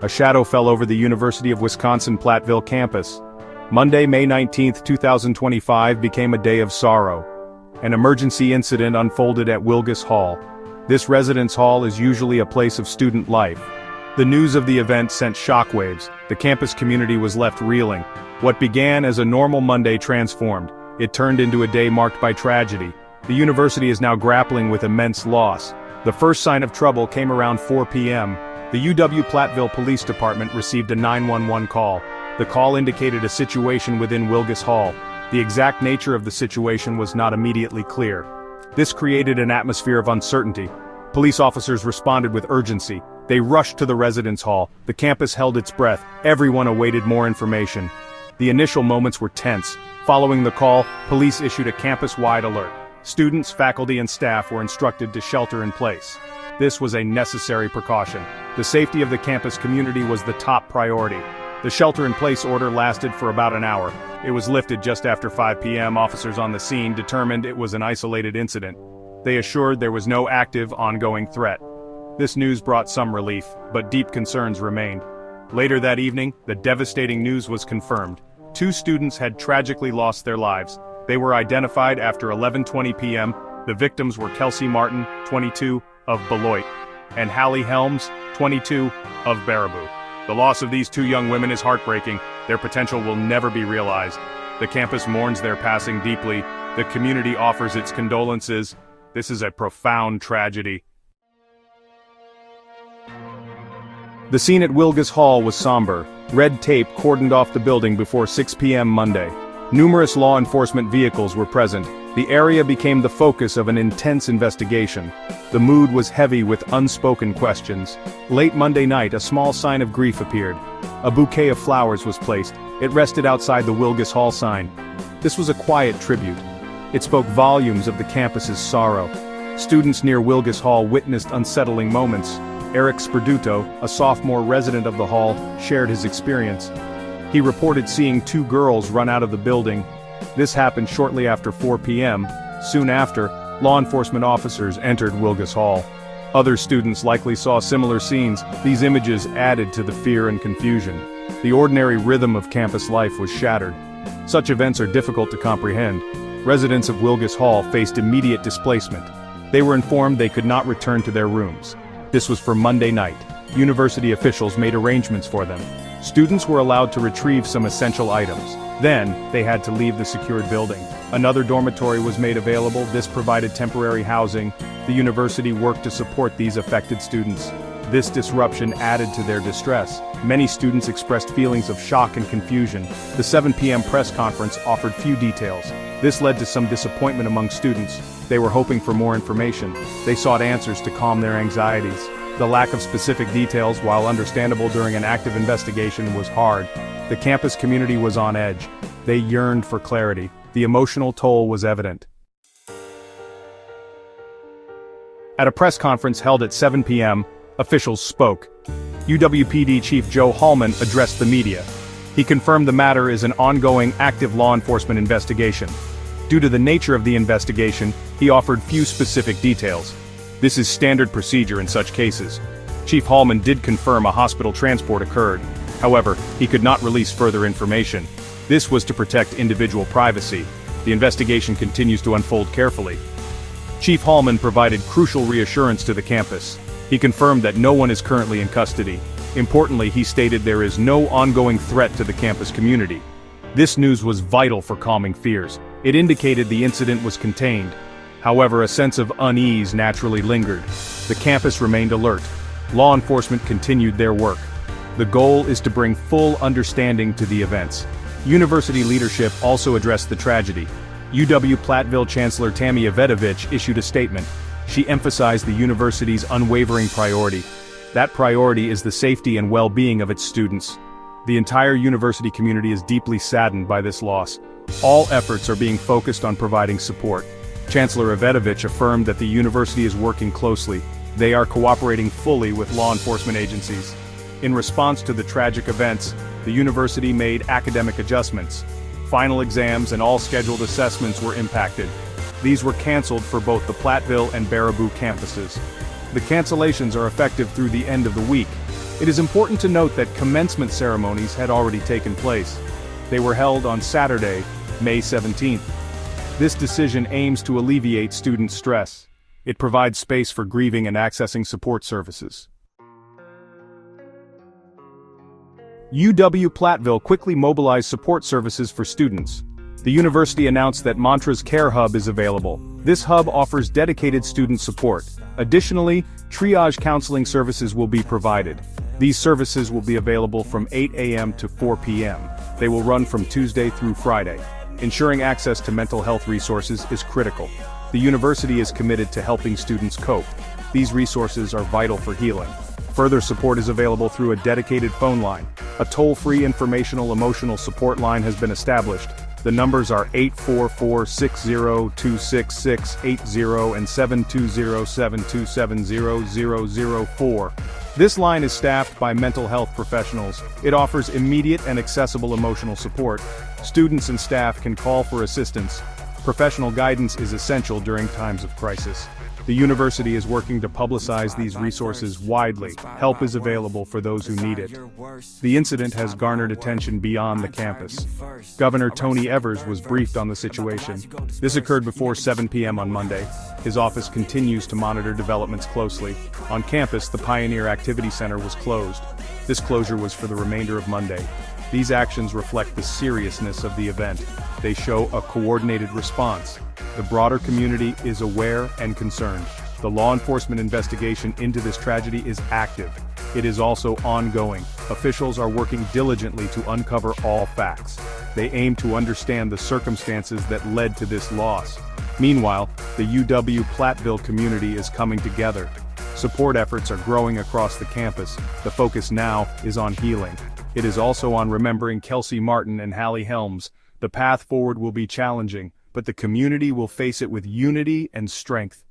a shadow fell over the University of Wisconsin-Platteville campus. Monday, May 19, 2025 became a day of sorrow. An emergency incident unfolded at Wilgus Hall. This residence hall is usually a place of student life. The news of the event sent shockwaves. The campus community was left reeling. What began as a normal Monday transformed. It turned into a day marked by tragedy. The university is now grappling with immense loss. The first sign of trouble came around 4 p.m. The UW-Platteville Police Department received a 911 call. The call indicated a situation within Wilgus Hall. The exact nature of the situation was not immediately clear. This created an atmosphere of uncertainty. Police officers responded with urgency. They rushed to the residence hall. The campus held its breath. Everyone awaited more information. The initial moments were tense. Following the call, police issued a campus-wide alert. Students, faculty, and staff were instructed to shelter in place. This was a necessary precaution. The safety of the campus community was the top priority. The shelter-in-place order lasted for about an hour. It was lifted just after 5 p.m. Officers on the scene determined it was an isolated incident. They assured there was no active, ongoing threat. This news brought some relief, but deep concerns remained. Later that evening, the devastating news was confirmed. 2 students had tragically lost their lives. They were identified after 11:20 p.m. The victims were Kelsey Martin, 22, of Beloit, and Hallie Helms, 22, of Baraboo. The loss of these 2 young women is heartbreaking. Their potential will never be realized. The campus mourns their passing deeply. The community offers its condolences. This is a profound tragedy. The scene at Wilgus Hall was somber. Red tape cordoned off the building before 6 p.m. Monday. Numerous law enforcement vehicles were present. The area became the focus of an intense investigation. The mood was heavy with unspoken questions. Late Monday night, a small sign of grief appeared. A bouquet of flowers was placed. It rested outside the Wilgus Hall sign. This was a quiet tribute. It spoke volumes of the campus's sorrow. Students near Wilgus Hall witnessed unsettling moments. Eric Sperduto, a sophomore resident of the hall, shared his experience. He reported seeing 2 girls run out of the building. This happened shortly after 4 p.m. Soon after, law enforcement officers entered Wilgus Hall. Other students likely saw similar scenes. These images added to the fear and confusion. The ordinary rhythm of campus life was shattered. Such events are difficult to comprehend. Residents of Wilgus Hall faced immediate displacement. They were informed they could not return to their rooms. This was for Monday night. University officials made arrangements for them. Students were allowed to retrieve some essential items. Then, they had to leave the secured building. Another dormitory was made available. This provided temporary housing. The university worked to support these affected students. This disruption added to their distress. Many students expressed feelings of shock and confusion. The 7 p.m. press conference offered few details. This led to some disappointment among students. They were hoping for more information. They sought answers to calm their anxieties. The lack of specific details, while understandable during an active investigation, was hard. The campus community was on edge. They yearned for clarity. The emotional toll was evident. At a press conference held at 7 p.m., officials spoke. UWPD Chief Joe Hallman addressed the media. He confirmed the matter is an ongoing, active law enforcement investigation. Due to the nature of the investigation, he offered few specific details. This is standard procedure in such cases. Chief Hallman did confirm a hospital transport occurred. However, he could not release further information. This was to protect individual privacy. The investigation continues to unfold carefully. Chief Hallman provided crucial reassurance to the campus. He confirmed that no one is currently in custody. Importantly, he stated there is no ongoing threat to the campus community. This news was vital for calming fears. It indicated the incident was contained. However, a sense of unease naturally lingered. The campus remained alert. Law enforcement continued their work. The goal is to bring full understanding to the events. University leadership also addressed the tragedy. UW-Platteville Chancellor Tammy Avetovich issued a statement. She emphasized the university's unwavering priority. That priority is the safety and well-being of its students. The entire university community is deeply saddened by this loss. All efforts are being focused on providing support. Chancellor Avetovich affirmed that the university is working closely. They are cooperating fully with law enforcement agencies. In response to the tragic events, the university made academic adjustments. Final exams and all scheduled assessments were impacted. These were canceled for both the Platteville and Baraboo campuses. The cancellations are effective through the end of the week. It is important to note that commencement ceremonies had already taken place. They were held on Saturday, May 17th. This decision aims to alleviate student stress. It provides space for grieving and accessing support services. UW-Platteville quickly mobilized support services for students. The university announced that Mantra's Care Hub is available. This hub offers dedicated student support. Additionally, triage counseling services will be provided. These services will be available from 8 a.m. to 4 p.m. They will run from Tuesday through Friday. Ensuring access to mental health resources is critical. The university is committed to helping students cope. These resources are vital for healing. Further support is available through a dedicated phone line. A toll-free informational emotional support line has been established. The numbers are 844-60-266-80 and 720-727-0004. This line is staffed by mental health professionals. It offers immediate and accessible emotional support. Students and staff can call for assistance. Professional guidance is essential during times of crisis. The university is working to publicize these resources widely. Help is available for those who need it. The incident has garnered attention beyond the campus. Governor Tony Evers was briefed on the situation. This occurred before 7 p.m. on Monday. His office continues to monitor developments closely. On campus, the Pioneer Activity Center was closed. This closure was for the remainder of Monday. These actions reflect the seriousness of the event. They show a coordinated response. The broader community is aware and concerned. The law enforcement investigation into this tragedy is active. It is also ongoing. Officials are working diligently to uncover all facts. They aim to understand the circumstances that led to this loss. Meanwhile, the UW-Platteville community is coming together. Support efforts are growing across the campus. The focus now is on healing. It is also on remembering Kelsey Martin and Hallie Helms. The path forward will be challenging, but the community will face it with unity and strength.